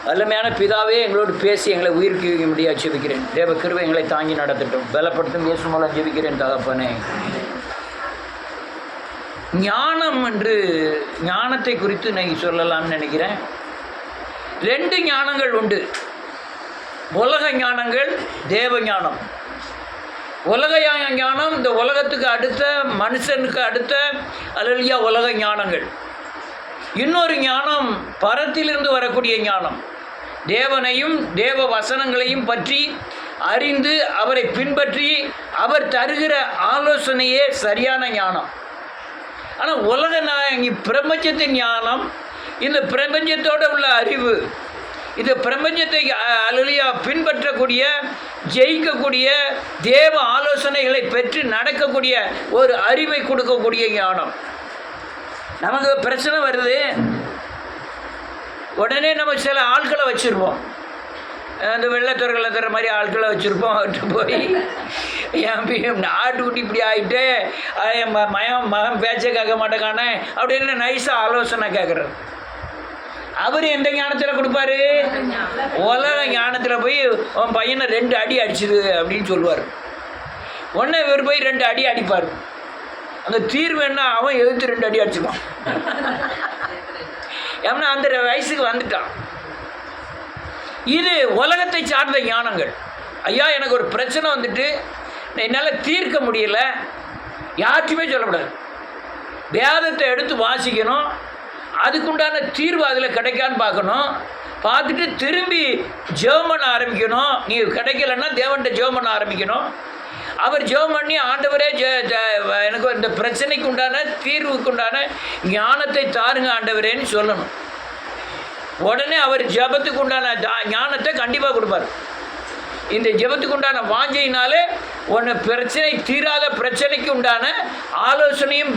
வல்லமையான பிதாவே, எங்களோடு பேசி எங்களை உயிர்க்கு முடியாது ஜெபிக்கிறேன். தேவ கிருபை எங்களை தாங்கி நடத்தட்டும். பலப்படுத்தும் இயேசு மூலம் ஜெபிக்கிறேன் தகப்பனே. ஞானம் என்று ஞானத்தை குறித்து நான் சொல்லலாம்னு நினைக்கிறேன். 2 ஞானங்கள் உண்டு. உலக ஞானங்கள், தேவ ஞானம். உலக ஞானம் இந்த உலகத்துக்கு அடுத்த, மனுஷனுக்கு அடுத்த அல்லையா உலக ஞானங்கள். இன்னொரு ஞானம் பரத்திலிருந்து வரக்கூடிய ஞானம். தேவனையும் தேவ வசனங்களையும் பற்றி அறிந்து அவரை பின்பற்றி அவர் தருகிற ஆலோசனையே சரியான ஞானம். ஆனால் உலக பிரபஞ்சத்தின் ஞானம், இந்த பிரபஞ்சத்தோடு உள்ள அறிவு, இந்த பிரபஞ்சத்தை அல்லையா பின்பற்றக்கூடிய, ஜெயிக்கக்கூடிய, தேவ ஆலோசனைகளை பெற்று நடக்கக்கூடிய ஒரு அறிவை கொடுக்கக்கூடிய ஞானம். நமக்கு பிரச்சனை வருது, உடனே நம்ம சில ஆட்களை வச்சுருப்போம். அந்த வெள்ளத்தொர்கள் தர மாதிரி ஆட்களை வச்சுருப்போம். அவர்கிட்ட போய் என் ஆட்டுக்குட்டி இப்படி ஆகிட்டு என் மகன் பேச்சை கேட்க மாட்டேங்கானே அப்படின்னு நைஸாக ஆலோசனை கேட்குறாரு. அவர் எந்த ஞானத்தில் கொடுப்பாரு? உலக ஞானத்தில் போய் அவன் பையனை 2 அடி அடிச்சுது அப்படின்னு சொல்லுவார். உடனே இவர் போய் 2 அடி அடிப்பார். அந்த தீர்வு என்ன? அவன் எதிர்த்து 2 அடி அடிச்சுப்பான். ஏன்னா அந்த வயசுக்கு வந்துட்டான். இது உலகத்தை சார்ந்த ஞானங்கள். ஐயா, எனக்கு ஒரு பிரச்சனை வந்துட்டு என்னால் தீர்க்க முடியலை, யார்ட்டுமே சொல்லக்கூடாது. வேதத்தை எடுத்து வாசிக்கணும், அதுக்குண்டான தீர்வு அதில் கிடைக்கான்னு பார்க்கணும். பார்த்துட்டு திரும்பி ஜெபம் பண்ண ஆரம்பிக்கணும். நீ கிடைக்கலன்னா தேவன்கிட்ட ஜெபம் பண்ண ஆரம்பிக்கணும். அவர் ஜெபம் பண்ணி, ஆண்டவரே எனக்கு இந்த பிரச்சனைக்கு உண்டான தீர்வுக்கு உண்டான ஞானத்தை தாருங்க ஆண்டவரேன்னு சொல்லணும். உடனே அவர் ஜெபத்துக்கு உண்டான ஞானத்தை கண்டிப்பாக கொடுப்பார். இந்த ஜெபத்துக்கு உண்டான வாஞ்சையினாலே ஒன்று பிரச்சனை தீராத பிரச்சனைக்கு உண்டான ஆலோசனையும்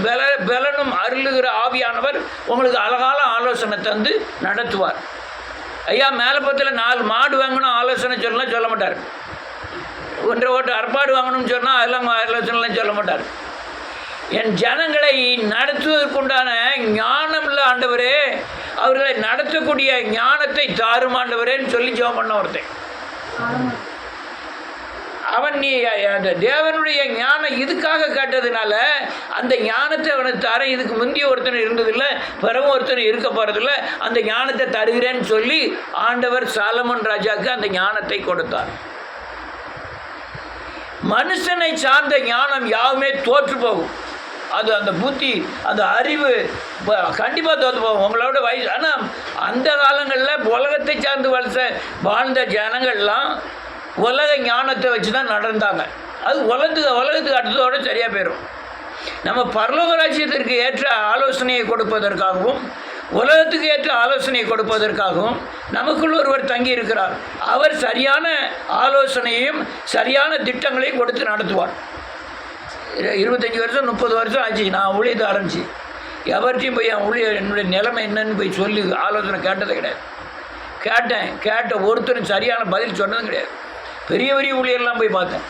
பலனும் அருளுகிற ஆவியானவர் உங்களுக்கு அழகான ஆலோசனை தந்து நடத்துவார். ஐயா, மேலப்பத்தில் 4 மாடு வாங்கணும் ஆலோசனை சொல்லலாம் சொல்ல மாட்டார். 1.5 ஓட்டு அற்பாடு வாங்கணும்னு சொன்னால் அதெல்லாம் ஆலோசனைலாம் சொல்ல மாட்டார். என் ஜனங்களை நடத்துவதற்குண்டான ஞானம் இல்லை ஆண்டவரே, அவர்களை நடத்தக்கூடிய ஞானத்தை தாரும் ஆண்டவரேன்னு சொல்லி ஜெபம் பண்ண ஒருத்தன். அவன் நீ அந்த தேவனுடைய ஞானம் இதுக்காக கேட்டதுனால அந்த ஞானத்தை அவனுக்கு தர. இதுக்கு முந்தைய ஒருத்தனை இருந்ததில்லை, பிறகு ஒருத்தனை இருக்க போகிறதில்ல. அந்த ஞானத்தை தருகிறேன்னு சொல்லி ஆண்டவர் சாலமன் ராஜாவுக்கு அந்த ஞானத்தை கொடுத்தார். மனுஷனை சார்ந்த ஞானம் யாவுமே தோற்று போகும். அது அந்த புத்தி, அந்த அறிவு கண்டிப்பாக தோற்று போகும். உங்களோட வயசு. ஆனால் அந்த காலங்களில் உலகத்தை சார்ந்து வாழ்ந்த ஜனங்கள்லாம் உலக ஞானத்தை வச்சு தான் நடந்தாங்க. அது உலகத்துக்கு அடுத்ததோடு சரியாக போயிடும். நம்ம பரலோக ராஜ்யத்திற்கு ஏற்ற ஆலோசனையை கொடுப்பதற்காகவும், உலகத்துக்கு ஏற்ற ஆலோசனையை கொடுப்பதற்காகவும் நமக்குள் ஒருவர் தங்கி இருக்கிறார். அவர் சரியான ஆலோசனையும் சரியான திட்டங்களையும் கொடுத்து நடத்துவார். 25 வருஷம் 30 வருஷம் ஆச்சு நான் ஊழியத்தை ஆரம்பிச்சு. எவர்கிட்டையும் போய் என்னுடைய நிலைமை என்னன்னு போய் சொல்லி ஆலோசனை கேட்டதே கிடையாது. கேட்ட ஒருத்தரும் சரியான பதில் சொன்னதும் கிடையாது. பெரிய பெரிய ஊழியர்லாம் போய் பார்த்தேன்.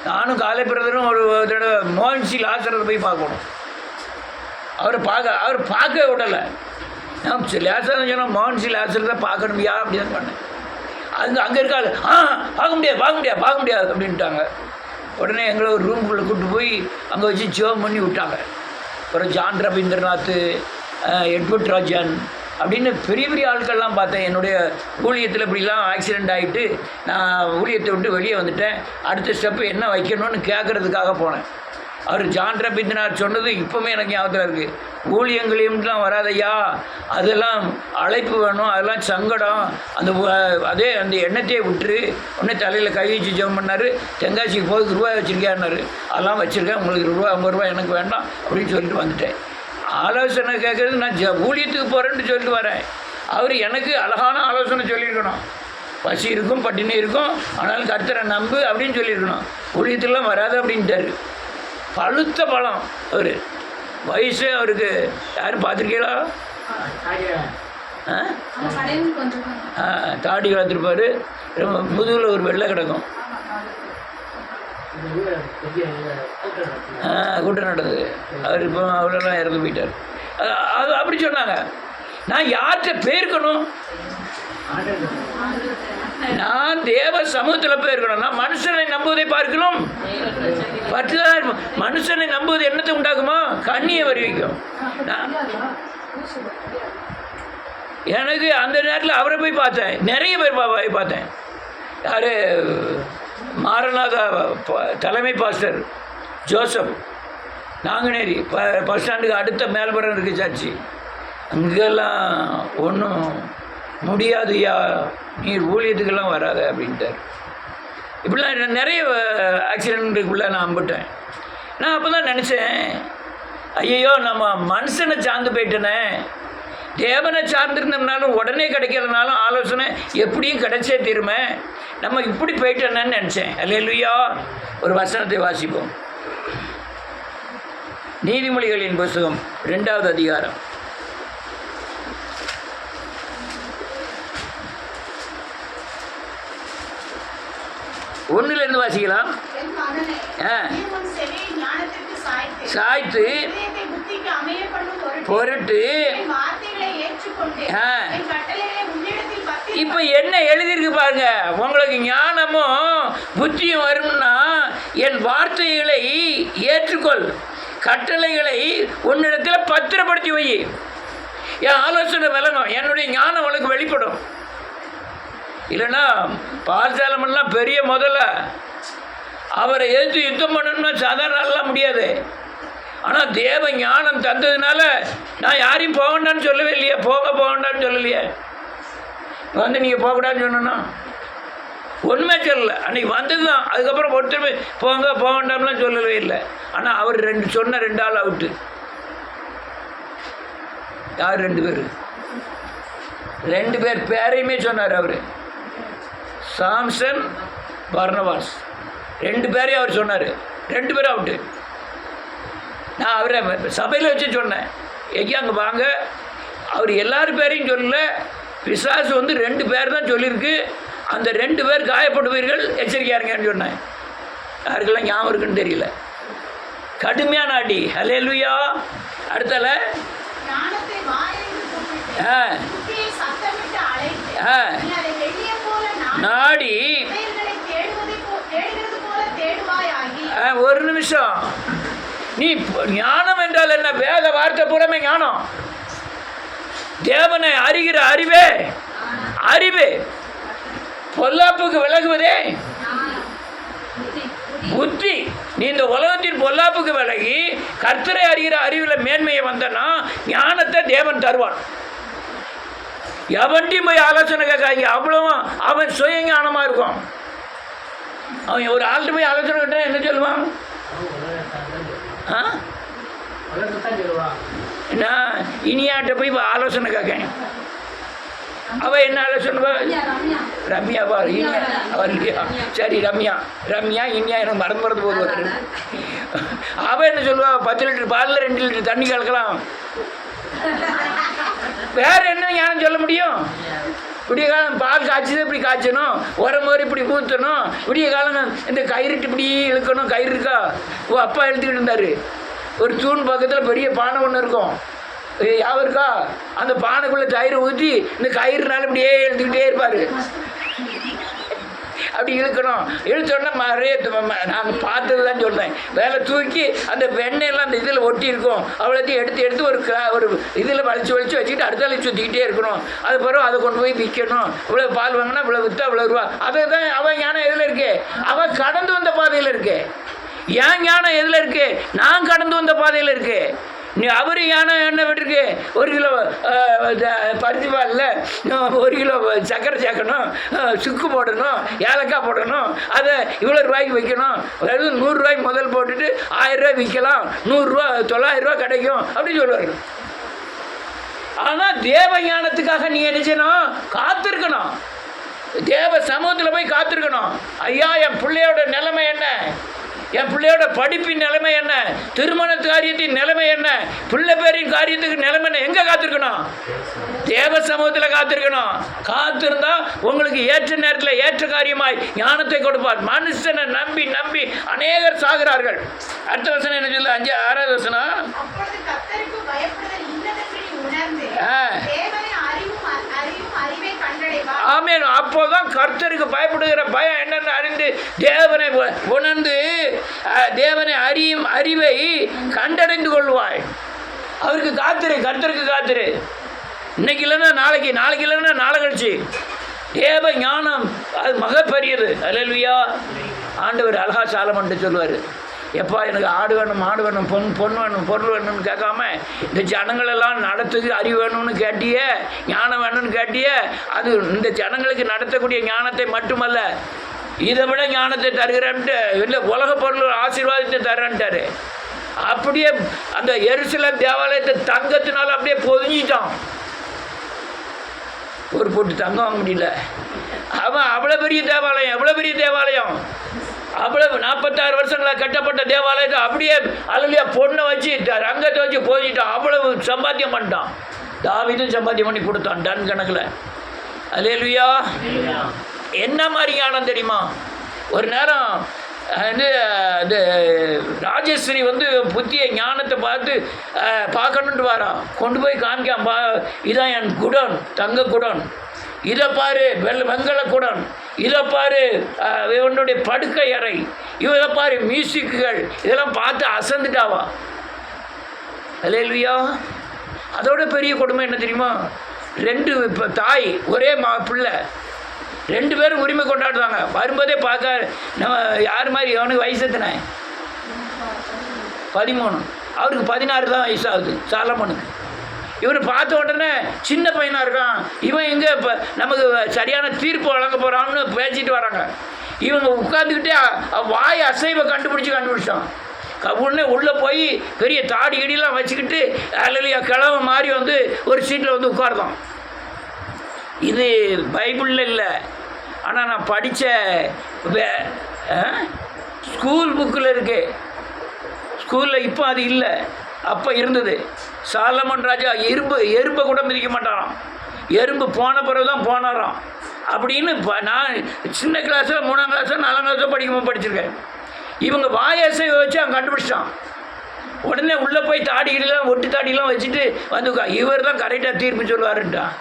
நானும் காலை பிரதரும் ஒரு தடவை மோகன்சி லாசரத்தை போய் பார்க்கணும். அவர் பார்க்க விடலை. நான் லேசர் சொன்னால் மோகன்சி லாசரத்தை பார்க்கணும்யா அப்படி தான் பண்ணேன். அங்கே இருக்காது. பார்க்க முடியாது அப்படின்ட்டாங்க. உடனே எங்களை ஒரு ரூம்குள்ளே கூப்பிட்டு போய் அங்கே வச்சு ஜெபம் பண்ணி விட்டாங்க. அப்புறம் ஜான் ரவீந்திரநாத், எட்வர்ட் ராஜன் அப்படின்னு பெரிய பெரிய ஆட்கள்லாம் பார்த்தேன். என்னுடைய ஊழியத்தில் இப்படிலாம் ஆக்சிடெண்ட் ஆகிட்டு நான் ஊழியத்தை விட்டு வெளியே வந்துட்டேன். அடுத்த ஸ்டெப்பு என்ன வைக்கணும்னு கேட்குறதுக்காக போனேன். அவர் ஜான் ரவீந்திரநாத் சொன்னது இப்போவுமே எனக்கு ஞாபகத்தில் இருக்குது. ஊழியங்களையும்லாம் வராதையா, அதெல்லாம் அழைப்பு வேணும், அதெல்லாம் சங்கடம், அந்த எண்ணத்தையே விட்டுரு. உடனே தலையில் கை வச்சு ஜெபம் பண்ணார். தென்காசிக்கு போய் ரூபாய் வச்சுருக்கேன்னாரு. அதெல்லாம் வச்சுருக்கேன், உங்களுக்கு ₹50 எனக்கு வேண்டாம் அப்படின்னு சொல்லிட்டு வந்துட்டேன். ஆலோசனை கேட்குறது நான் ஊழியத்துக்கு போகிறேன்னு சொல்லிட்டு வரேன். அவர் எனக்கு அழகான ஆலோசனை சொல்லியிருக்கணும். பசி இருக்கும், பட்டினி இருக்கும், ஆனாலும் கர்த்தரை நம்பு அப்படின்னு சொல்லியிருக்கணும். ஊழியத்துலாம் வராது அப்படின்ட்டார். பழுத்த பழம். அவர் வயசு அவருக்கு யாரும் பார்த்துருக்கீங்களா? தாடி வளர்த்துருப்பார். ரொம்ப முதுகில் ஒரு வெள்ளை கிடக்கும். கூட்டம் நடந்தது. அவர் இப்போ அவ்வளோலாம் இறந்து போயிட்டார். அது அப்படி சொன்னாங்க. நான் யார்கிட்ட பேர்க்கணும்? நான் தேவ சமூகத்தில் போயிருக்கணும். நான் மனுஷனை நம்புவதை பார்க்கணும் பற்றுதான் இருப்போம். மனுஷனை நம்புவது என்னத்தை உண்டாக்குமா? கண்ணியை வருவிக்கும். எனக்கு அந்த நேரத்தில் அவரை போய் பார்த்தேன், நிறைய பேர் போய் பார்த்தேன். யார்? மாரநாதா தலைமை பாஸ்டர் ஜோசப் நாங்குநேரி பஸ் ஸ்டாண்டுக்கு அடுத்த மேல்புறம் இருக்குது சர்ச்சு. அங்கெல்லாம் ஒன்றும் முடியாதுயா, நீர் ஊழியத்துக்கெல்லாம் வராத அப்படின்ட்டார். இப்படிலாம் நிறைய ஆக்சிடெண்ட்டுக்குள்ளே நான் அம்பிட்டேன். நான் அப்போ தான் நினச்சேன், ஐயோ நம்ம மனுஷனை சார்ந்து போயிட்டேனே. தேவனை சார்ந்திருந்தோம்னாலும் உடனே கிடைக்கிறதுனாலும் ஆலோசனை எப்படியும் கிடைச்சே தீருமே, நம்ம இப்படி போயிட்டேன்னு நினச்சேன். அல்லேலூயா. ஒரு வசனத்தை வாசிப்போம். நீதிமொழிகளின் புத்தகம் 2வது அதிகாரம் 1 வாசிக்கலாம். சாய்த்து பொருட்டு இப்போ என்ன எழுதியிருக்கு பாருங்க. உங்களுக்கு ஞானமும் புத்தியும் வரும்னா என் வார்த்தைகளை ஏற்றுக்கொள், கட்டளைகளை உன்னிடத்தில் பத்திரப்படுத்தி வை. என் ஆலோசனை விளங்கும், என்னுடைய ஞானம் அவளுக்கு வெளிப்படும். இல்லைன்னா பால்சாலமெல்லாம் பெரிய முதல்ல அவரை எதிர்த்து யுத்தம் பண்ணணும்னா சாதாரணலாம் முடியாது. ஆனால் தேவ ஞானம் தந்ததுனால நான் யாரையும் போக வேண்டான்னு சொல்லவே இல்லையே, போக வேண்டான்னு சொல்லலையே. வந்து நீங்கள் போகக்கூடாதுன்னு சொன்னா ஒன்றுமே சொல்லலை. அன்றைக்கி வந்தது தான். அதுக்கப்புறம் ஒருத்தருமே போக வேண்டாம்லாம் சொல்லவே இல்லை. ஆனால் அவர் சொன்ன 2 ஆள் அவுட்டு. யார்? 2 பேர். 2 பேர் பேரையுமே சொன்னார் அவர். சாம்சன், பர்னபாஸ் 2 பேரையும் அவர் சொன்னார். 2 பேரும் அவுட்டு. நான் அவரை சபையில் வச்சு சொன்னேன், எங்கே அங்கே வாங்க. அவர் எல்லார் பேரையும் சொல்லல. பிசாசு வந்து 2 பேர் தான் சொல்லியிருக்கு. அந்த 2 பேர் காயப்படுவீர்கள், எச்சரிக்கையாக இருங்கன்னு சொன்னேன். யாருக்கெல்லாம் ஞாபகம் இருக்குன்னு தெரியல. கடுமையான அடி. அல்லேலூயா. அடுத்தால நாடி ஒரு நிமிஷம். நீ ஞானம் என்றால் என்ன? வேத வார்த்தை புறமே ஞானம். தேவனை அறிகிற அறிவே அறிவு. பொல்லாப்புக்கு விலகுவதே புத்தி. நீ இந்த உலகத்தின் பொல்லாப்புக்கு விலகி கர்த்தரை அறிகிற அறிவில் மேன்மையை வந்தனா ஞானத்தை தேவன் தருவான். எவன்டையும் போய் ஆலோசனை கேட்காங்க, அவ்வளவும் அவன் சுய ஞானமாக இருக்கும். அவன் ஒரு ஆள்கிட்ட போய் ஆலோசனை கேட்டால் என்ன சொல்லுவான்? நான் இனியாட்ட போய் ஆலோசனை கேட்கேன். அவள் என்ன ஆலோசனை? ரம்யாவா? இனியா அவள் இல்லையா? சரி, ரம்யா இனியா எனக்கு மறந்து போகுது. அவள் என்ன சொல்லுவா? 10 லிட்டர் பாலில் 2 லிட்டர் தண்ணி கலக்கலாம். வேறு என்ன ஞானம் சொல்ல முடியும்? விடிய காலம் பால் காய்ச்சது இப்படி காய்ச்சணும், உரம் மாதிரி இப்படி ஊற்றணும். விடிய காலம் இந்த கயிறுட்டு இப்படி இழுக்கணும். கயிறு இருக்கா? ஓ, அப்பா இழுத்துக்கிட்டு இருந்தார். ஒரு தூண் பக்கத்தில் பெரிய பானை ஒன்று இருக்கும், யாவும் இருக்கா? அந்த பானைக்குள்ளே தயிரை ஊற்றி இந்த கயிறுனால இப்படியே எழுத்துக்கிட்டே இருப்பார். அப்படி இழுக்கணும். இழுத்தோடனே நிறைய நாங்கள் பார்த்தது தான் சொல்கிறேன். வேலை தூக்கி அந்த வெண்ணெயெல்லாம் அந்த இதில் ஒட்டி இருக்கும். அவ்வளோத்தையும் எடுத்து ஒரு இதில் வலிச்சு வச்சுக்கிட்டு அடுத்தால சுற்றிக்கிட்டே இருக்கணும். அது பிறகு அதை கொண்டு போய் விற்கணும். இவ்வளோ பால் வாங்கினா இவ்வளோ விற்றா இவ்வளோ ரூபா. அதை தான் அவன் ஞானம் எதில் இருக்கு? அவன் கடந்து வந்த பாதையில் இருக்கு. ஏன் ஞானம் எதில் இருக்கு? நான் கடந்து வந்த பாதையில் இருக்கு. நீ அவர் ஞானம் என்ன விட்டுருக்கு? 1 கிலோ பருத்தி பாலில் 1 கிலோ சர்க்கரை சேர்க்கணும், சுக்கு போடணும், ஏலக்காய் போடணும், அதை இவ்வளோ ரூபாய்க்கு விற்கணும். அதாவது 100 ரூபாய்க்கு முதல் போட்டுட்டு 1000 ரூபாய் விற்கலாம், 100 ரூபா 900 ரூபா கிடைக்கும் அப்படின்னு சொல்லுவார். ஆனால் தேவ ஞானத்துக்காக நீ என்ன செய்யணும்? காத்திருக்கணும். தேவ சமூகத்தில் போய் காத்திருக்கணும். ஐயா, என் பிள்ளையோட நிலைமை என்ன? என் பிள்ளையோட படிப்பின் நிலைமை என்ன? திருமண காரியத்தின் நிலைமை என்ன? பிள்ளை பேரின் காரியத்துக்கு நிலைமை என்ன? எங்கே காத்திருக்கணும்? தேவ சமூகத்தில் காத்திருக்கணும். காத்திருந்தா உங்களுக்கு ஏற்ற நேரத்தில் ஏற்ற காரியமாய் ஞானத்தை கொடுப்பார். மனுஷனை நம்பி நம்பி அநேகர் சாகிறார்கள். அடுத்த வசனம் என்ன சொல்ல? 6வது வசனம். ஆமென். அப்போதான் கர்த்தருக்கு பயப்படுகிற பயம் என்னென்னு அறிந்து தேவனை உணர்ந்து தேவனை அறிவை கண்டடைந்து கொள்வாய். அவருக்கு காத்திரு, கர்த்தருக்கு காத்திரு. இன்னைக்கு இல்லைன்னா நாளைக்கு, நாளைக்கு இல்லைன்னா நாளை கழிச்சு. தேவ ஞானம் அது மகப்பெரியது. அல்லேலூயா. ஆண்டவர் அழகா சாலமோன்ட்ட சொல்லுவார், எப்பா எனக்கு ஆடு வேணும், மாடு வேணும், பொன் வேணும், பொருள் வேணும்னு கேட்காம இந்த ஜனங்களெல்லாம் நடத்துக்கு அறிவு வேணும்னு கேட்டியே, ஞானம் வேணும்னு கேட்டியே. அது இந்த ஜனங்களுக்கு நடத்தக்கூடிய ஞானத்தை மட்டுமல்ல, இதை விட ஞானத்தை தருகிறேன்ட்டு, இல்லை உலக பொருள் ஆசீர்வாதத்தை தர்றேன்ட்டாரு. அப்படியே அந்த எருசலேம் தேவாலயத்தை தங்கத்தினால அப்படியே பொதிஞ்சிட்டான். ஒரு போட்டு தங்கம் வாங்க முடியல. அவன் அவ்வளோ பெரிய தேவாலயம், எவ்வளோ பெரிய தேவாலயம், அவ்வளவு 46 வருஷங்களாக கட்டப்பட்ட தேவாலயத்தை அப்படியே அல்லையா பொண்ணை வச்சு ரங்கத்தை வச்சு போயிட்டான். அவ்வளவு சம்பாத்தியம் பண்ணிட்டான். தாவீதும் சம்பாத்தியம் பண்ணி கொடுத்தான் டன் கணக்கில். அல்லேலூயா. என்ன மாதிரி ஞானம் தெரியுமா? ஒரு நேரம் இது ராஜேஸ்வரி புத்திய ஞானத்தை பார்க்கணுன்ட்டு வாரான். கொண்டு போய் காமிக்காம்பா, இதான் என் குடன், தங்க குடன், இதை பாரு வெங்கல குடன், இதை பாரு இவனுடைய படுக்கை அறை, இதை பாரு மியூசிக்குகள், இதெல்லாம் பார்த்து அசந்துட்டாவா. அல்லேலூயா. அதோட பெரிய கொடுமை என்ன தெரியுமா? 2 தாய் ஒரே பிள்ளை, 2 பேரும் உரிமை கொண்டாடுறாங்க. வரும்போதே பார்க்க நம்ம யார் மாதிரி, அவனுக்கு வயசு எத்தனை? 13. அவருக்கு 16 தான் வயசாகுது சாலமோனுக்கு. இவனை பார்த்த உடனே சின்ன பையனாக இருக்கான், இவன் எங்கே இப்போ நமக்கு சரியான தீர்ப்பு வழங்க போகிறான்னு பேசிட்டு வராங்க. இவங்க உட்காந்துக்கிட்டே வாய் அசைவை கண்டுபிடிச்சான். உடனே உள்ளே போய் பெரிய தாடி கடியெல்லாம் வச்சுக்கிட்டு அல்லையா கிழமை மாதிரி ஒரு சீட்டில் உட்கார்தான். இது பைபிளில் இல்லை, ஆனால் நான் படித்த ஸ்கூல் புக்கில் இருக்கு. ஸ்கூலில் இப்போ அது இல்லை, அப்போ இருந்தது. சாலமோன் ராஜா எறும்பை கூட மிதிக்க மாட்டாராம். எறும்பு போன பிறகு தான் போனாராம் அப்படின்னு நான் சின்ன கிளாஸில் 3ஆம் கிளாஸோ 4ஆம் கிளாஸோ படிச்சிருக்கேன். இவங்க வாயசை வச்சு அவன் கண்டுபிடிச்சிட்டான். உடனே உள்ளே போய் தாடிகளெலாம் ஒட்டு தாடிலாம் வச்சுட்டு இவர் தான் கரெக்டாக தீர்ப்பு சொல்லுவாருன்ட்டான்.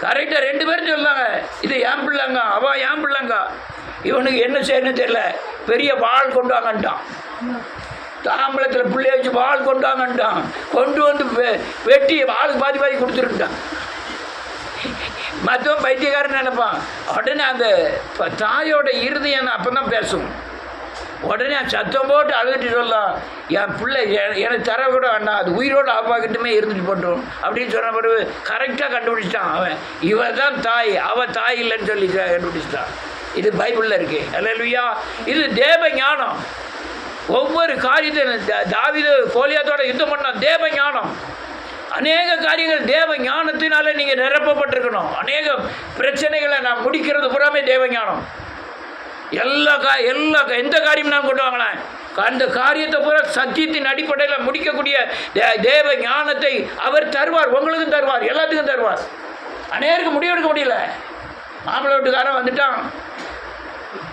கரெக்டாக 2 பேரும் சொல்லாங்க, இது ஏன் பிள்ளைங்க, அவள் ஏன் பிள்ளைங்க. இவனுக்கு என்ன செய்யணும்னு தெரியல, பெரிய வாள் கொண்டு வாங்கன்ட்டான். தாம்பளத்தில் பிள்ளைய வச்சு வாள் கொண்டாங்கன்ட்டான். கொண்டு வெட்டி வாளுக்கு பாதி கொடுத்துருட்டான். மற்றவன் பைத்தியக்காரன் நினைப்பான். உடனே அந்த தாயோட இருதயம் அப்போ தான் பேசும். உடனே சத்தம் போட்டு அழுதுட்டு சொல்லலாம், என் பிள்ளை எனக்கு தர கூட வேண்டாம், அது உயிரோடு அப்பாக்கிட்டுமே இருந்துட்டு போட்டோம் அப்படின்னு சொன்ன பிறகு கரெக்டாக கண்டுபிடிச்சிட்டான். அவன் இவன் தான் தாய், அவள் தாய் இல்லைன்னு சொல்லி கண்டுபிடிச்சிட்டான். இது பைபிளில் இருக்கு. அல்லேலூயா. இது தேவ ஞானம். ஒவ்வொரு காரியத்தை தாவீது கோலியாத்தோட யுத்தம் பண்ண தேவ ஞானம். அநேக காரியங்கள் தேவ ஞானத்தினால நீங்கள் நிரப்பப்பட்டிருக்கணும். அநேக பிரச்சனைகளை நான் முடிக்கிறது புறாமே தேவ ஞானம். எந்த காரியம் நான் கொண்டு வாங்களேன், அந்த காரியத்தை பூரா சத்தியத்தின் அடிப்படையில் முடிக்கக்கூடிய தேவ ஞானத்தை அவர் தருவார். உங்களுக்கும் தருவார், எல்லாத்துக்கும் தருவார். அநேருக்கு முடிவெடுக்க முடியல. மாப்பிள்ளை வீட்டுக்காரன் வந்துட்டான்,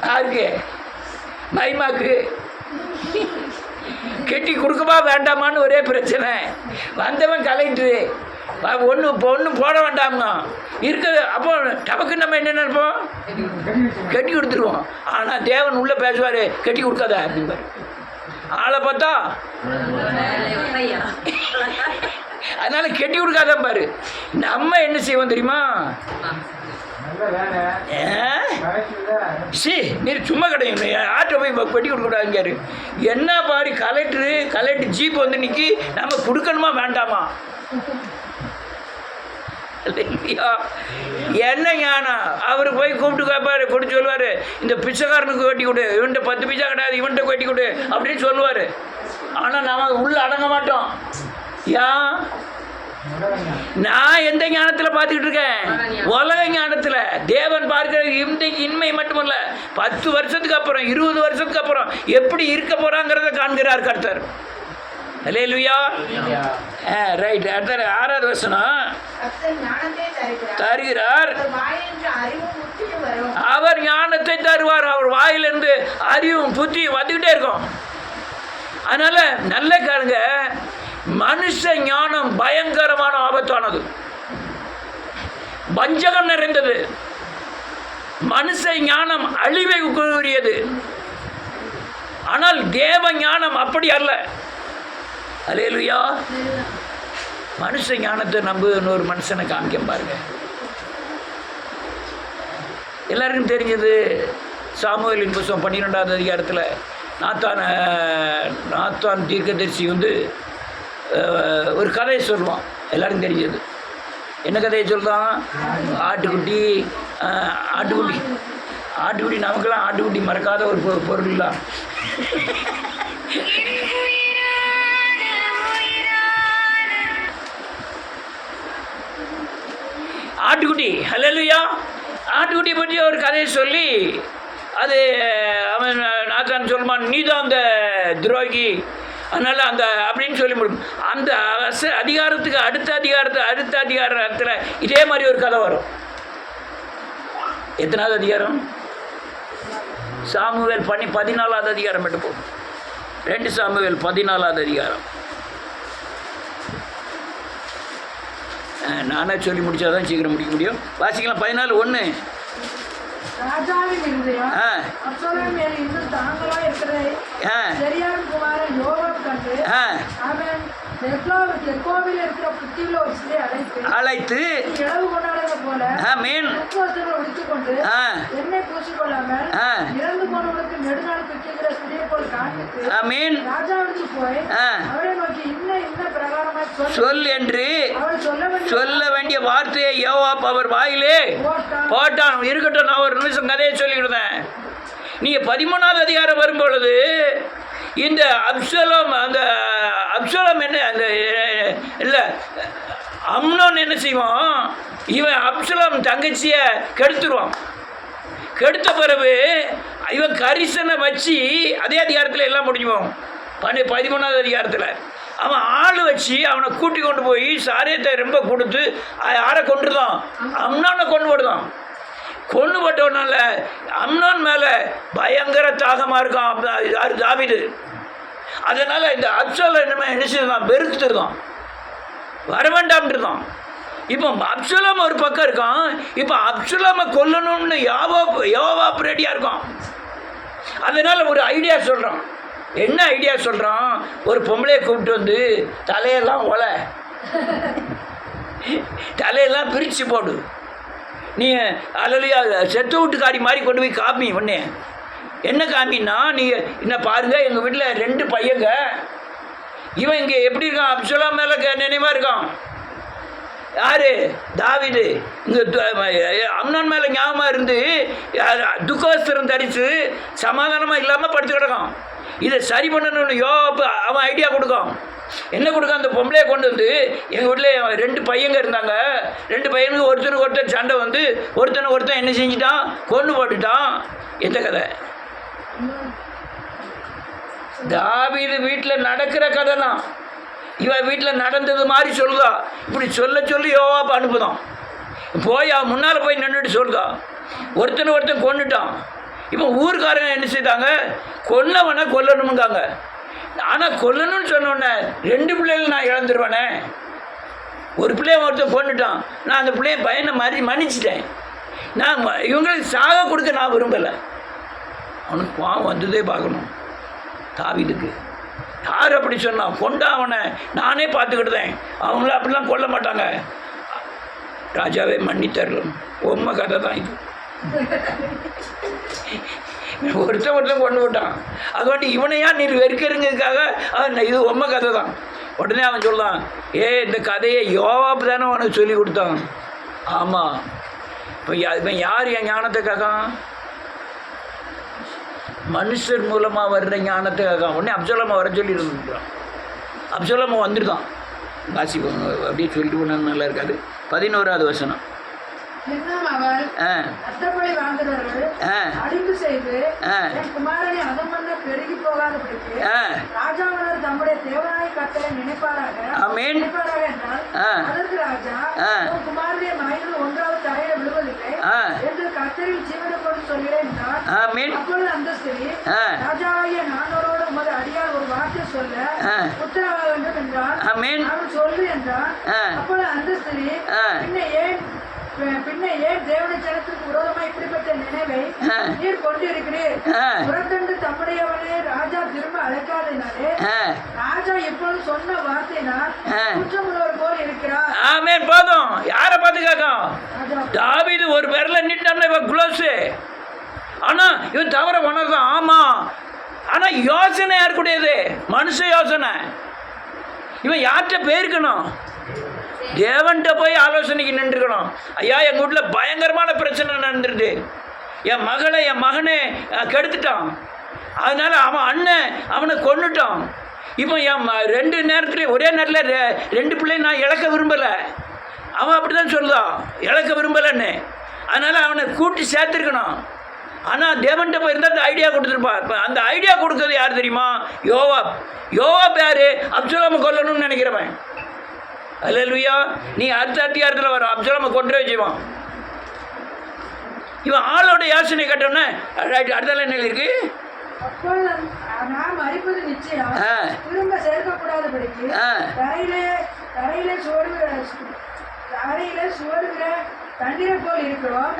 யாருக்கு? மைமாக்கு. கெட்டி கொடுக்கவா வேண்டாமான்னு ஒரே பிரச்சனை. வந்தவன் கலெக்டரு, ஒன்று போட வேண்டாமா இருக்குது. அப்போ டபக்கு நம்ம என்ன நினைப்போம், கெட்டி கொடுத்துருவோம். ஆனால் தேவன் உள்ளே பேசுவார், கெட்டி கொடுக்காத அப்படின்பார். ஆளை பார்த்தா அதனால கெட்டி கொடுக்காதான் பாரு. நம்ம என்ன செய்வோம் தெரியுமா? நீ சும்மா கிடையாது, ஆட்டோ போய் பெட்டி கொடுக்கூடாதுங்காரு. என்ன பாரு, கலெக்டர் ஜீப் நிற்கி, நம்ம கொடுக்கணுமா வேண்டாமா? என்ன ஞானம்? அவர் போய் கூப்பிட்டு கேட்பாரு, கொடுத்து சொல்லுவார், இந்த பிச்சைக்காரனுக்கு வெட்டி கொடு, இவன்கிட்ட 10 பைசா கிடையாது, இவன்கிட்ட வெட்டி கொடு அப்படின்னு சொல்லுவார். ஆனால் நம்ம உள்ள அடங்க மாட்டோம். ஏன்? நான் எந்த ஞானத்தில் பார்த்துக்கிட்டு இருக்கேன்? உலக ஞானத்தில். தேவன் பார்க்கிற இந்த இன்மை மட்டுமல்ல, 10 வருஷத்துக்கு அப்புறம் 20 வருஷத்துக்கு அப்புறம் எப்படி இருக்க போறாங்கிறத காண்கிறார் கர்த்தர். அல்லேலூயா. ரைட். அடுத்த 6வது வசனம், தருகிறார், அவர் ஞானத்தை தருவார். அவர் வாயிலிருந்து அறிவும் புத்தியும் வந்துக்கிட்டே இருக்கும். அதனால நல்ல கேளுங்க, மனுஷ ஞானம் பயங்கரமான ஆபத்தானது, வஞ்சகம் நிறைந்தது. மனுஷ ஞானம் அழிவை கூறியது. ஆனால் தேவ ஞானம் அப்படி அல்ல. அல்லேலூயா. மனுஷ ஞானத்தை நம்புன்னு ஒரு மனுஷனை காமிக்க பாருங்க. எல்லாருக்கும் தெரிஞ்சது சாமுவேலின் புத்தகம் 12வது அதிகாரத்தில் நாத்தான் தீர்க்கதரிசி ஒரு கதையை சொல்லுவான். எல்லாருக்கும் தெரிஞ்சது. என்ன கதையை சொல்கிறான்? ஆட்டுக்குட்டி நமக்கெல்லாம் ஆட்டுக்குட்டி மறக்காத ஒரு பொருள் தான். ஆட்டுக்குட்டி, அல்லேலூயா. ஆட்டுக்குட்டியை பற்றி ஒரு கதையை சொல்லி அது அவன் நாத்தான் சொல்லுவான், நீ தான் அந்த துரோகி, அதனால் அந்த அப்படின்னு சொல்லி முடியும். அந்த அதிகாரத்துக்கு அடுத்த அதிகாரத்தில் இதே மாதிரி ஒரு கதை வரும். எத்தனாவது அதிகாரம்? சாமுவேல் 14வது அதிகாரம் எடுப்போம். 2 சாமுவேல் 14வது அதிகாரம். நானே சொல்லி முடிச்சாதான் சீக்கிரம் முடிக்க முடியும். வாசிக்கலாம். 14:1. ராஜாவின் இருதயம் அப்சலோம் மேல் இன்னும் தாங்களா இருக்கிறதை சரியான குமாரன் யோவாப் கண்டு அவன் தெக்கோவில் இருக்கிற புத்தியுள்ள ஒரு சிலை அழைத்து இளவு கொண்டாடுறது போல உடுத்திக்கொண்டு எண்ணெய் பூசிக்கொள்ளாமல் இறந்து போனவனுக்கு நெடுநாள் துக்கிக்கிற சிலையை போல் காண்பித்து ராஜாவிற்கு போய் அவரை நோக்கி இன்ன பிரகாரமாய் சொல் என்று சொல்ல வேண்டிய வார்த்தையை யோவாப் அவர் வாயிலே போட்டான். இருக்கட்டும், நான் ஒரு நிமிஷம் கதையை சொல்லிக்கிட்டேன். நீங்கள் 13வது அதிகாரம் வரும்பொழுது இந்த அப்சலோம் என்ன அந்த இல்லை அம்னோன் என்ன செய்வான்? இவன் அப்சலோம் தங்கச்சியை கெடுத்துருவான். கெடுத்த பிறகு இவன் கரிசனை வச்சு அதே அதிகாரத்தில் எல்லாம் முடிஞ்சுவான். 13வது அதிகாரத்தில் அவன் ஆள் வச்சு அவனை கூட்டி கொண்டு போய் சாரியத்தை ரொம்ப கொடுத்து யாரை கொண்டுதான்? அம்னோனை கொண்டு போடுதான். கொண்டு போட்டவனால அம்னோன் மேலே பயங்கர தாகமாக இருக்கான் தாவீது. அதனால் இந்த அப்சலோம் என்ன செய்தான்? வெறுத்துருதான், வர வேண்டாம்ன்றுதான். இப்போ அப்சலோம் ஒரு பக்கம் இருக்கான். இப்போ அப்சலோமை கொல்லணும்னு யோவாப் ரெடியாக இருக்கான். அதனால் ஒரு ஐடியா சொல்கிறான். என்ன ஐடியா சொல்கிறான்? ஒரு பொம்பளையை கூப்பிட்டு வந்து தலையெல்லாம் பிரித்து போடு, நீ அல்லையா செத்து வீட்டுக்காரி மாதிரி கொண்டு போய் காமி. ஒன்று என்ன காமின்னா, நீங்கள் என்ன பாருங்கள், எங்கள் வீட்டில் 2 பையங்க, இவன் இங்கே எப்படி இருக்கான்? அப்சலோம் மேலே நினைவாக இருக்கான். யார்? தாவீது. இங்கே அம்னோன் மேலே ஞாபகமாக இருந்து துக்கவஸ்திரம் தரித்து சமாதானமாக இல்லாமல் படுத்து கிடக்கான். இதை சரி பண்ணணும்னு அவன் ஐடியா கொடுக்கான். என்ன கொடுக்க? அந்த பொம்பளையை கொண்டு வந்து எங்கள் வீட்டில் 2 பையங்க இருந்தாங்க. 2 பையனுக்கு ஒருத்தர் சண்டை வந்து ஒருத்தன் என்ன செஞ்சிட்டான்? கொண்டு போட்டுட்டான். எந்த கதை? தாவீது வீட்டில் நடக்கிற கதை தான். இவன் வீட்டில் நடந்தது மாதிரி சொல்லுதா. இப்படி சொல்லி யோவாப் அனுப்புதான். போய் அவன் முன்னால் போய் நின்றுட்டு சொல்லுதா, ஒருத்தன் கொண்டுட்டான். இப்போ ஊருக்காரங்க என்ன செய்தாங்க? கொல்லவனை கொல்லணுமுங்காங்க. ஆனால் கொல்லணும்னு சொன்னோன்னே 2 பிள்ளைகள் நான் இழந்துருவேனே. ஒரு பிள்ளைய ஒருத்தன் கொண்டுட்டான், நான் அந்த பிள்ளைய பையனை மன்னிச்சிட்டேன். நான் இவங்களுக்கு சாக கொடுக்க நான் விரும்பலை. அவனுக்கு பாவம் வந்ததே பார்க்கணும். தாவீதுக்கு யார் அப்படி சொன்னான்? கொண்டா அவனை, நானே பார்த்துக்கிட்டேன். அவங்கள அப்படிலாம் கொல்ல மாட்டாங்க. ராஜாவே மன்னித்தரலும். உண்மை கதை தான் இது. ஒருத்தன் கொண்டு விட்டான். அதுவாட்டி இவனையா நீ வெறுக்கிறதுக்காக இது உண்மை கதை தான். உடனே அவன் சொல்கிறான், இந்த கதையை யோவாப் தானே உனக்கு சொல்லி கொடுத்தான். ஆமாம். இப்போ இவன் யார் என் ஞானத்துக்காக? மனுஷர் மூலமாக வர்ற ஞானத்துக்காக. உடனே அப்சலோமை வர சொல்லி இருந்துருக்கான். அப்சலோமை வந்துருக்கான். வாசிப்போம், அப்படியே சொல்லிட்டு போனால் நல்லா இருக்காது. 11வது வசனம். பின்ன ஏன் தேவனுடைய ஜனத்துக்கு விரோதமாக இப்படிப்பட்ட நினைவை நீர் கொண்டிருக்கிறீர். புறக்கண்டு தம்முடையவனே ராஜா திரும்ப அழைக்காதனாலே ராஜா இப்பொழுது சொன்ன வார்த்தையினால் குற்றமுள்ளவர் போல் இருக்கிறார். ஆமென். போதும். யாரை பார்த்து கேட்கும்? தாவீது ஒரு பேர்ல நின்றான், இவன் க்ளோஸு. ஆனா இவன் தவற உணர்தான். ஆமா, ஆனா யோசனை யாருக்குடையது? மனுஷ யோசனை. இவன் யார்கிட்ட போயிருக்கணும்? தேவன்கிட்ட போய் ஆலோசனைக்கு நின்றுக்கணும். ஐயா, எங்கள் வீட்டில் பயங்கரமான பிரச்சனை நடந்துருது, என் மகளை என் மகனை கெடுத்துட்டான், அதனால் அவன் அண்ணன் அவனை கொன்னுட்டான். இப்போ என் 2 நேரத்துலேயும் ஒரே நேரத்தில் 2 பிள்ளையும் நான் இழக்க விரும்பலை. அவன் அப்படி தான் சொல்லுதான், இழக்க விரும்பலைன்னு. அதனால் அவனை கூட்டி சேர்த்துருக்கணும். ஆனால் தேவன்கிட்ட போயிருந்தால் அந்த ஐடியா கொடுத்துருப்பான். இப்போ அந்த ஐடியா கொடுத்தது யார் தெரியுமா? யோவாப். யோவாப் யார்? அப்சலோமை கொல்லணும்னு நினைக்கிறவன். அல்லேலூயா. நீ அடுத்த அதிகாரத்தில் வரும், அப்சலோமை கொண்டு வச்சுவான். இவன் ஆளோட யோசனை கட்டோன்னே ரைட். அடுத்த என்ன இருக்கு? நாம் அறிப்பது நிச்சயம், திரும்ப சேர்க்கக்கூடாதபடிக்கு தரையிலே சுவடுகிற தண்ணீரை போல் இருக்கிறோம்.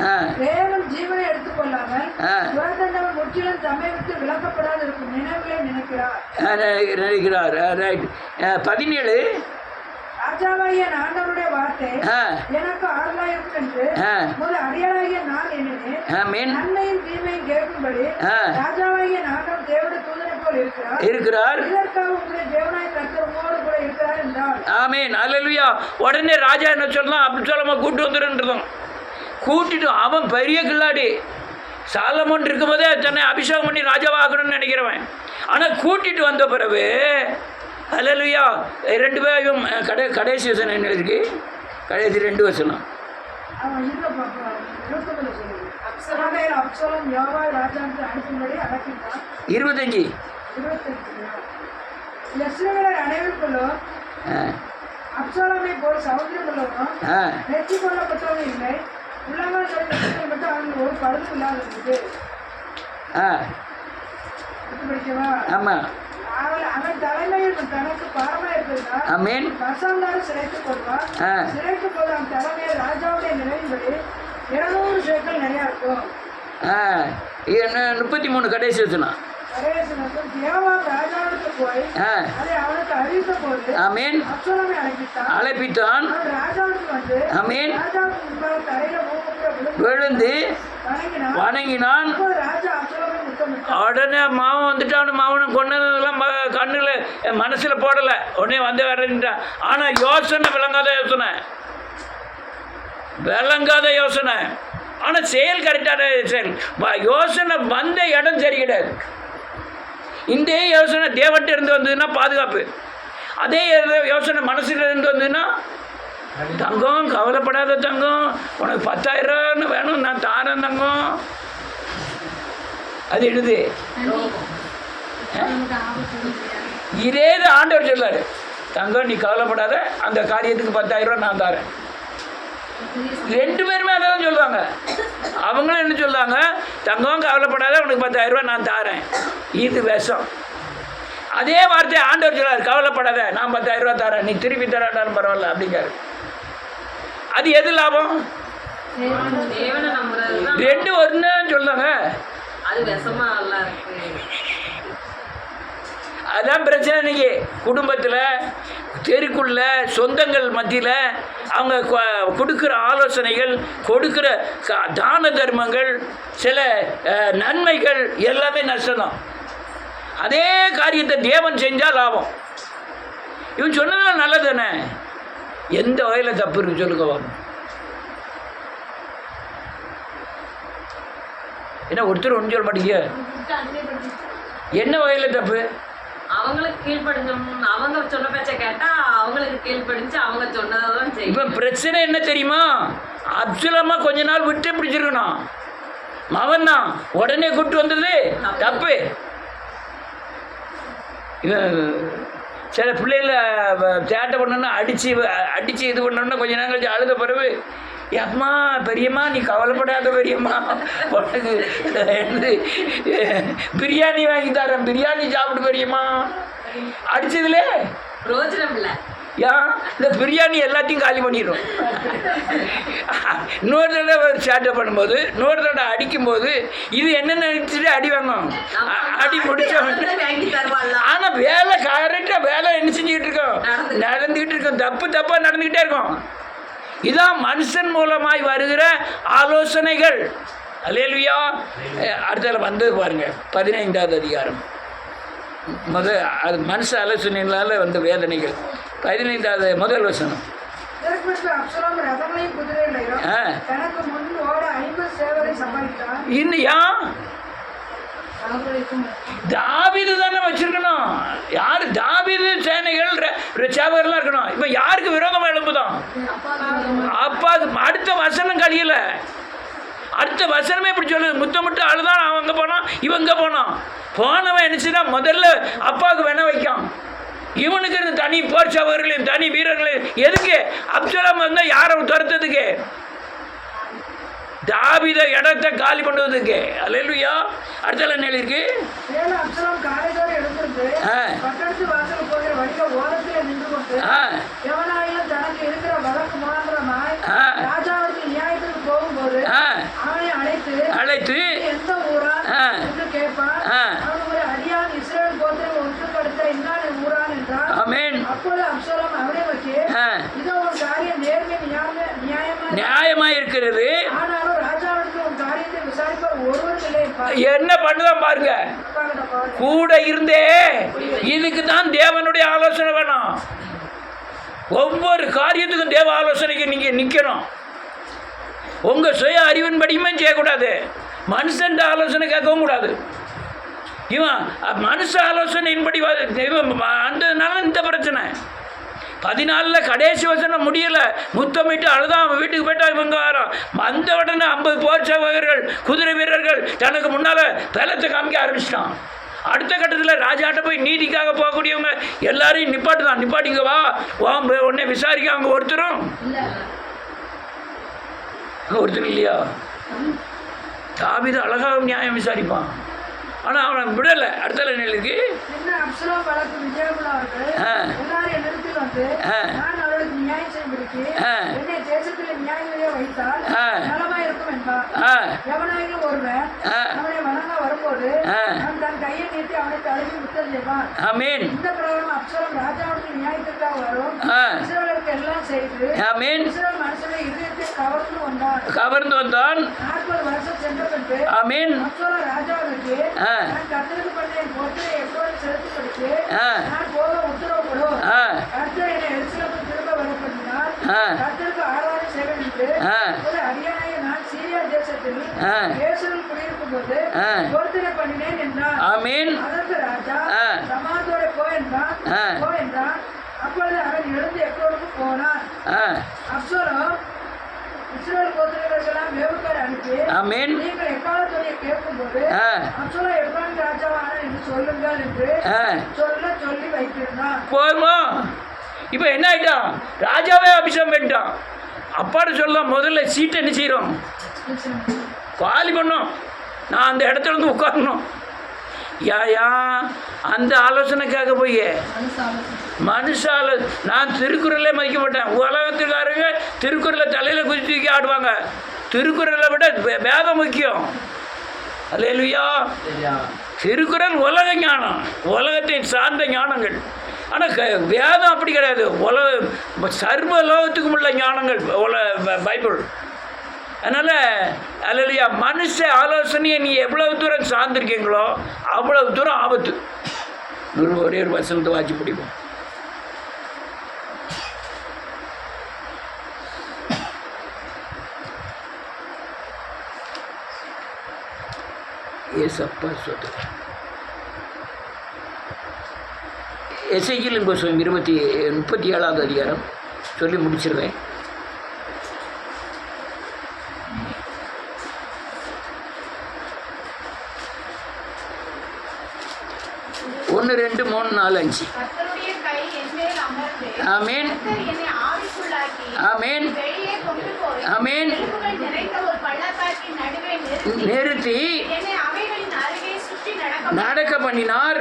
தேவன் ஜீவனை எடுத்துக்கொள்ளாமல் புறக்கண்டவன் முற்றிலும் தம்மை விட்டு விளக்கப்படாது இருக்கும் நினைவுகளை நினைக்கிறார். ரைட். 17 ராஜாவாகிய ஆண்டவருடைய வார்த்தை எனக்கு ஆறுதலாயிருக்கும் என்று ஒரு அடியாளாகிய நான் எண்ணினேன். நன்மையும் தீமையும் கேட்கும்படி ராஜாவாகிய ஆண்டவர் தேவனுடைய தூதனை போல் இருக்கிறார். இதற்காக உங்களுடைய தேவனாய் கர்த்தர் உங்களோடு கூட இருக்கிறார் என்றார். ஆமென். அல்லேலூயா. உடனே ராஜா என்ன சொல்லலாம்? அப்படி சொல்லாம கூட்டு வந்துருன்றதும் கூட்டிட்டு, அவன் பெரிய கில்லாடி. சாலமோன் இருக்கும்போதே தன்னை அபிஷேகம் பண்ணி ராஜாவாகணும்னு நினைக்கிறவன். ஆனால் கூட்டிட்டு வந்த பிறகு அல்லேலூயா 2 பேரும் கடைசி வசனம் என்ன இருக்கு? கடைசி 2 வசனம். அப்சலோம் யோவாபை ராஜாவுக்கு அனுப்பும்படி அழைக்கின்றான். 25 இஸ்ரவேலர் அனைவருக்குள்ளும் அப்சலோமை போல் சௌந்தரியம் உள்ளவனும் வெற்றி கொள்ளப்பட்டவனும் இல்லை. உள்ளவன் மட்டும் அவனுக்கு ஒரு பழுது இல்லாதது. படிக்கவா? ஆமா. அவன் தலைமையில் தனக்கு பாரமாக இருந்திருந்தார். ஆமென். பசாந்தாரும் சிறைத்துக் கொள்வார். சிறைத்துக் கொள்ள அவன் தலைமையில் ராஜாவுடைய நிலையின்படி 200 சேக்கல் நிறையா இருக்கும். 33 கடைசி வசனம். ராஜாவுக்கு போய் அதை அவனுக்கு அறிவித்த போது ஆமென் அப்சலோமை அழைப்பித்தான். ராஜாவுக்கு வந்து ஆமென் ராஜாவுக்கு முன்பாக தரையில விழுந்து வணங்கினான். ராஜா அப்சலோமை முத்தமிட்டான். உடனே மாவன் வந்துட்டான். மாவனை கொண்டதெல்லாம் கண்ணில் மனசில் போடலை. உடனே வந்து வரட்டான். ஆனால் யோசனை விளங்காத யோசனை, விளங்காத யோசனை. ஆனால் செயல் கரெக்டான செயல். யோசனை வந்த இடம் சரி கிடையாது. இந்த யோசனை தேவன்கிட்ட இருந்து வந்ததுன்னா பாதுகாப்பு. அதே யோசனை மனசில் இருந்து வந்ததுன்னா, தங்கம் கவலைப்படாத தங்கம், உனக்கு 10,000 வேணும், நான் தாரேன் தங்கம், அது எழுது. இதே தான் ஆண்டவர் சொல்லாரு, தங்கம் நீ கவலைப்படாத, அந்த காரியத்துக்கு 10,000 நான் தாரேன். 2 பேருமே அதை தான் சொல்லுவாங்க. அவங்களும் என்ன சொல்லுவாங்க? தங்கம் கவலைப்படாத, உனக்கு 10,000 நான் தாரேன். இது விஷம். அதே வார்த்தையை ஆண்டவர் சொல்லார், கவலைப்படாத, நான் 10,000 தரேன், நீ திருப்பி தராட்டாலும் பரவாயில்ல அப்படிங்காரு. அது எது லாபம்? 2 ஒன்று சொல்லுவாங்க. அதான் பிரச்சனை. இன்னைக்கு குடும்பத்தில், தெருக்குள்ள, சொந்தங்கள் மத்தியில் அவங்க கொடுக்குற ஆலோசனைகள், கொடுக்குற தான தர்மங்கள், சில நன்மைகள் எல்லாமே நஷ்டம்தான். அதே காரியத்தை தேவன் செஞ்சால் லாபம். இவன் சொன்னதெல்லாம் நல்லது தானே? எந்த வகையில் தப்பு இருக்கு சொல்லுங்க வரும்? என்ன ஒருத்தர் ஒன்று சொல்ல மாட்டீங்க? என்ன வகையில் தப்பு? அவங்களுக்கு கீழ்ப்படிஞ்சோம், அவங்க சொன்ன பேச்ச கேட்டா அவங்களுக்கு கீழ்ப்படிஞ்சு அவங்க சொன்னதான் செய்யும். இப்போ பிரச்சனை என்ன தெரியுமா? அப்சலோமா கொஞ்ச நாள் விட்டு பிடிச்சிருக்கணும். மவன் தான் உடனே கூப்பிட்டு வந்தது தப்பு. சில பிள்ளைகளை சேட்டை பண்ணணுன்னா அடித்து இது பண்ணணுன்னா கொஞ்ச நேரம் கழிச்சு அழுத பிறகு, அம்மா பெரியம்மா நீ கவலைப்படாத பெரியம்மா, உனக்கு பிரியாணி வாங்கி தரேன், பிரியாணி சாப்பிடு பெரியம்மா. அடிச்சதுல பிரோஜனம் இல்லை. ஏன் இந்த பிரியாணி எல்லாத்தையும் காலி பண்ணிடும். இன்னொரு தடவை சேட்டை பண்ணும்போது, இன்னொரு தடவை அடிக்கும்போது இது என்ன நினைச்சிட்டு அடி வாங்கும். அடி முடிச்ச ஆனால் வேலை கரெக்டாக வேலை என்ன செஞ்சுக்கிட்டு இருக்கோம், நடந்துக்கிட்டு இருக்கோம், தப்பாக நடந்துக்கிட்டே இருக்கோம். இதான் மனுஷன் மூலமாய் வருகிற ஆலோசனைகள். அல்லேலூயா. அடுத்தல வந்து பாருங்க 15வது அதிகாரம் அது மனுஷ ஆலோசனைகளால் வந்த வேதனைகள். 15வது முதல் வசனம். இன்னையா தாவீது தானே வச்சிருக்கணும். யாரு? தாவீது சேனைகள் சேவகர்லாம் இருக்கணும். இப்ப யாருக்கு விரோதமா எழுப்புதான்? அப்பாவுக்கு. அடுத்த வசனம் கழியல. அடுத்த வசனமே இப்படி சொல்லுது. முத்த அழுதான். அவன் அங்கே போனான், இவங்க போனான். போனவன் என்னச்சுன்னா முதல்ல அப்பாவுக்கு வேண வைக்கான். இவனுக்கு இருந்து தனி போர் சேவகர்களையும் தனி வீரர்களையும் எதுக்கு? அப்சலோம் வந்தால் யாரை துரத்துறதுக்கு? தாவீத இடத்தை காலி பண்ணுவதுக்கு. அல்லேலூயா. அடுத்த என்ன இருக்கு? அழைத்து நியாயமாயிருக்கிறது. என்ன பண்ணுதான் பாருங்க. கூட இருந்தே இதுக்கு தான் தேவனுடைய ஆலோசனை வேணும். ஒவ்வொரு காரியத்துக்கும் தேவ ஆலோசனைக்கு நீங்க நிக்கணும். உங்க சுய அறிவின்படியுமே செய்யக்கூடாது. மனுஷன் ஆலோசனை கேட்கவும் கூடாது. இவன் மனுஷ ஆலோசனையின்படி அந்ததுனால இந்த பிரச்சனை. 14 கடைசி வசனம் முடியல. முத்தமிட்டு அழுதான். அவன் வீட்டுக்கு போயிட்டா இவங்க வரோம். அந்த உடனே 50 போர் சேவகர்கள் குதிரை வீரர்கள் தனக்கு முன்னால பலத்தை காமிக்க ஆரம்பிச்சிட்டான். அடுத்த கட்டத்தில் ராஜாட்ட போய் நீதிக்காக போகக்கூடியவங்க எல்லாரையும் நிப்பாட்டிங்க வா உடனே விசாரிக்க. அவங்க ஒருத்தரும் இல்லையா? தாவீது அழகாக நியாயம் விசாரிப்பான். ஆனால் அவனை விடலை. அடுத்த நிலைக்கு கவர்ந்து வந்தான். ஆமீன். போதுமா? இப்ப என்ன ஆயிட்டான்? ராஜாவே அபிஷேகம் பண்ணிட்டான். அப்பாட சொல்ல முதல்ல சீட்டை என்ன செய்யறோம்? காலி பண்ணோம். நான் அந்த இடத்துல இருந்து உட்காரணும். யா அந்த ஆலோசனைக்காக போய் மனுஷால நான் திருக்குறளே மதிக்க மாட்டேன். உலகத்துக்காரங்க திருக்குறளை தலையில் குதி தூக்கி ஆடுவாங்க. திருக்குறளை விட வேதம் முக்கியம். அல்லேலூயா. திருக்குறள் உலக ஞானம், உலகத்தை சார்ந்த ஞானங்கள். ஆனால் வேதம் அப்படி கிடையாது. சர்வ லோகத்துக்கும் உள்ள ஞானங்கள் பைபிள். அதனால் அல்லேலூயா. மனுஷ ஆலோசனையை நீ எவ்வளவு தூரம் சார்ந்திருக்கீங்களோ அவ்வளவு தூரம் ஆபத்து. ஒரே ஒரு வசனத்தை வாட்சி பிடிப்போம். ஏசப்பா சொல்ற எசேக்கியேலின் புத்தகம் 37வது அதிகாரம் சொல்லி முடிச்சிருவேன். ஒன்று 2 3 4 5. ஆமேன். ஆமேன். ஆமேன். நிறுத்தி நடக்க பண்ணினார்.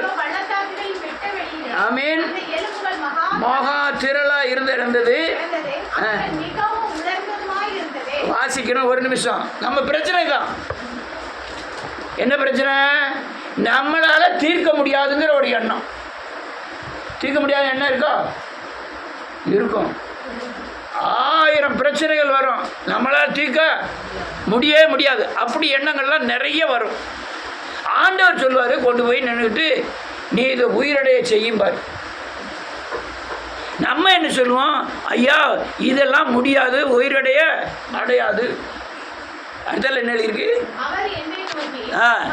ஆமீன். அந்த எலும்புகள் மகா திரளா இருந்தது. இருந்தது. அவைகள் மிகவும் உலர்ந்ததுமாய் இருந்தது. வாசிக்கணும் ஒரு நிமிஷம். நம்ம பிரச்சனை தான். என்ன பிரச்சனை? நம்மளால தீர்க்க முடியாதுங்கிற ஒரு எண்ணம். தீர்க்க முடியாத எண்ணம் இருக்கா? இருக்கும். 1000 பிரச்சனைகள் வரும், நம்மளால் தீர்க்க முடியவே முடியாது. அப்படி எண்ணங்கள்லாம் நிறைய வரும். ஆண்டவர் சொல்வார், கொண்டு போய் நின்றுக்கிட்டு நீ இதை உயிரடைய செய்யும்பார். நம்ம என்ன சொல்லுவோம்? ஐயா இதெல்லாம் முடியாது, உயிரடைய அடையாது. அடுத்தால என்ன இருக்கு? அவர் என்னை நோக்கி,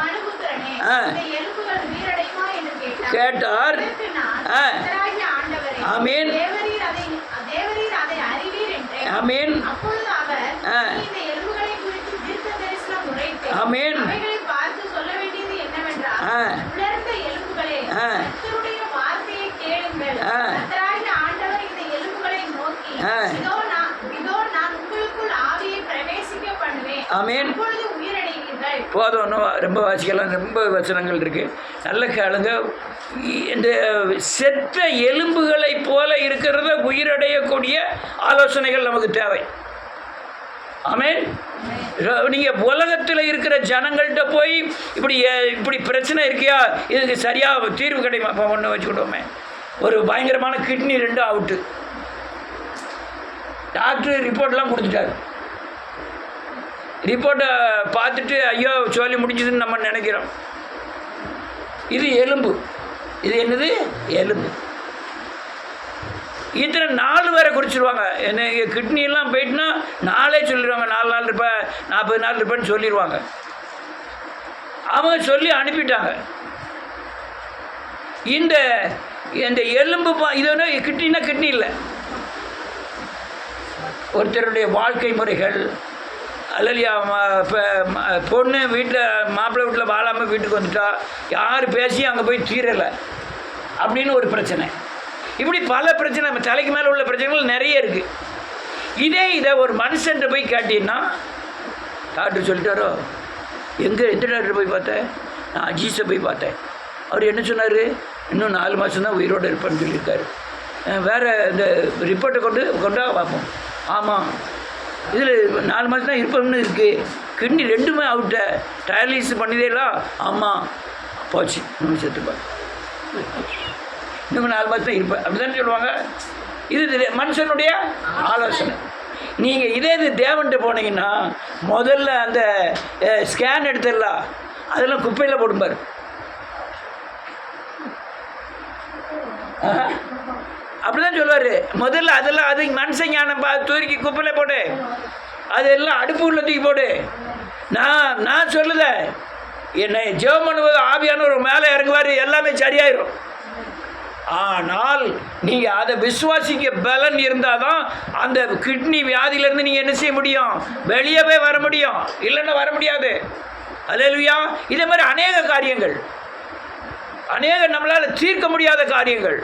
மனுபுத்திரனே, இந்த எலும்புகள் உயிரடையுமா என்று கேட்டார். அதற்கு நான், கர்த்தராகிய ஆண்டவரே, ஆமென். தேவரீர் அதை அறிவீர் என்றேன். ஆமென். அப்பொழுது அவர், நீ இந்த எலும்புகளை குறித்து தீர்க்க தரிசனம் உரைத்து, ஆமென். அவைகளை பார்த்து சொல்ல வேண்டியது என்னவென்றால், உலர்ந்த எலும்புகளே, கர்த்தருடைய வார்த்தையை கேளுங்கள். கர்த்தராகிய ஆண்டவர் இந்த எலும்புகளை நோக்கி, இதோ நான் உங்களுக்குள் ஆவியை பிரவேசிக்க பண்ணுவேன். ஆமென். அப்பொழுது உயிரடைவீர்கள். போதும், இன்னும் ரொம்ப வாசிக்கலாம். ரொம்ப வசனங்கள் இருக்கு. நல்ல கேளுங்க. இந்த செத்த எலும்புகளை போல இருக்கிறத உயிரடையக்கூடிய ஆலோசனைகள் நமக்கு தேவை. ஆமென். நீங்கள் உலகத்தில் இருக்கிற ஜனங்கள்கிட்ட போய் இப்படி பிரச்சனை இருக்கியா, இதுக்கு சரியாக தீர்வு கிடைக்குமா? இப்போ ஒன்று வச்சுக்கிட்டோமே, ஒரு பயங்கரமான கிட்னி 2 அவுட்டு. டாக்டர் ரிப்போர்ட்லாம் கொடுத்துட்டாரு. ரிப்போர்ட்டை பார்த்துட்டு ஐயோ சொல்லி முடிஞ்சதுன்னு நம்ம நினைக்கிறோம். இது எலும்பு. இது என்னது? எலும்பு. இத்தனை 4 வேற குறிச்சிருவாங்க. என்ன கிட்னியெல்லாம் போயிட்டுனா 4 சொல்லிடுவாங்க. 4 நாள் இருப்பேன், 40 நாள் இருப்பேன்னு சொல்லிடுவாங்க. அவங்க சொல்லி அனுப்பிட்டாங்க. இந்த எலும்பு இது கிட்னினா கிட்னி இல்லை. ஒருத்தருடைய வாழ்க்கை முறைகள் அல்லையா, இப்போ பொண்ணு வீட்டில் மாப்பிள்ளை வீட்டில் வாழாமல் வீட்டுக்கு வந்துட்டா, யார் பேசி அங்கே போய் தீரலை அப்படின்னு ஒரு பிரச்சனை. இப்படி பல பிரச்சனை, நம்ம தலைக்கு மேலே உள்ள பிரச்சனைகள் நிறைய இருக்குது. இதை ஒரு மனுஷன்ட்ட போய் கேட்டீங்கன்னா, டாக்டர் சொல்லிட்டாரோ, எந்த டாக்டர் போய் பார்த்தேன்? நான் அஜீஸை போய் பார்த்தேன். அவர் என்ன சொன்னார்? இன்னும் 4 மாதம் தான் உயிரோடு இருப்பேன்னு சொல்லியிருக்காரு. வேறு இந்த ரிப்போர்ட்டை கொண்டா பார்ப்போம். ஆமாம், இதில் 4 மாதம் தான் இருப்போம்னு இருக்குது. கிட்னி 2மே அவுட்ட, டயாலிசிஸ் பண்ணிதேலாம். ஆமாம், போச்சு, இன்னும் செத்துப்பாங்க. இன்னும் 4 மாதம் தான் இருப்பேன் அப்படி தானே சொல்லுவாங்க. இது மனுஷனுடைய ஆலோசனை. நீங்கள் இது தேவன்கிட்ட போனீங்கன்னா முதல்ல அந்த ஸ்கேன் எடுத்துடலாம், அதெல்லாம் குப்பையில் போடும்பார். அப்படிதான் சொல்லுவார். முதல்ல அதெல்லாம் அது மனுஷன் ஞானம் தூக்கி குப்பையில் போடு, அதெல்லாம் அடுப்பு உள்ள தூக்கி போடு. நான் சொல்லுத என்னை ஜெபம் பண்ணுவது ஆவியானவர் மேலே இறங்குவார், எல்லாமே சரியாயிரும். ஆனால் நீங்கள் அதை விசுவாசிக்க பலன் இருந்தால் தான் அந்த கிட்னி வியாதியிலேருந்து நீங்கள் என்ன செய்ய முடியும்? வெளியவே வர முடியும், இல்லைன்னா வர முடியாது. அல்லேலூயா. இதே மாதிரி அநேக காரியங்கள், அநேக நம்மளால் தீர்க்க முடியாத காரியங்கள்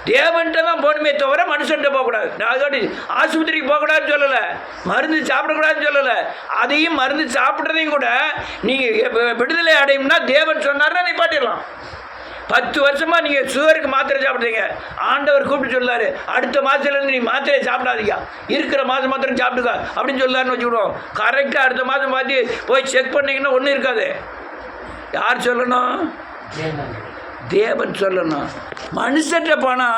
தேவன்கிட்ட தான் போகணுமே தவிர மனுஷன்கிட்ட போகக்கூடாது. நான் அதோட ஆஸ்பத்திரிக்கு போகக்கூடாதுன்னு சொல்லலை, மருந்து சாப்பிடக்கூடாதுன்னு சொல்லலை. அதையும் மருந்து சாப்பிட்றதையும் கூட நீங்கள் விடுதலை அடையும்னா தேவன் சொன்னார்னா நிப்பாட்டிடலாம். 10 வருஷமாக நீங்கள் சுகருக்கு மாத்திரை சாப்பிட்றீங்க, ஆண்டவர் கூப்பிட்டு சொல்லாரு, அடுத்த மாதத்துலேருந்து நீ மாத்திரையை சாப்பிடாதீங்க, இருக்கிற மாதம் மாத்திரம் சாப்பிட்டுக்க அப்படின்னு சொல்லாருன்னு வச்சுக்கிடுவோம். கரெக்டாக அடுத்த மாதம் பார்த்து போய் செக் பண்ணிங்கன்னா ஒன்றும் இருக்காது. யார் சொல்லணும்? தேவன் சொல்லணும். மனுஷன்கிட்ட போனால்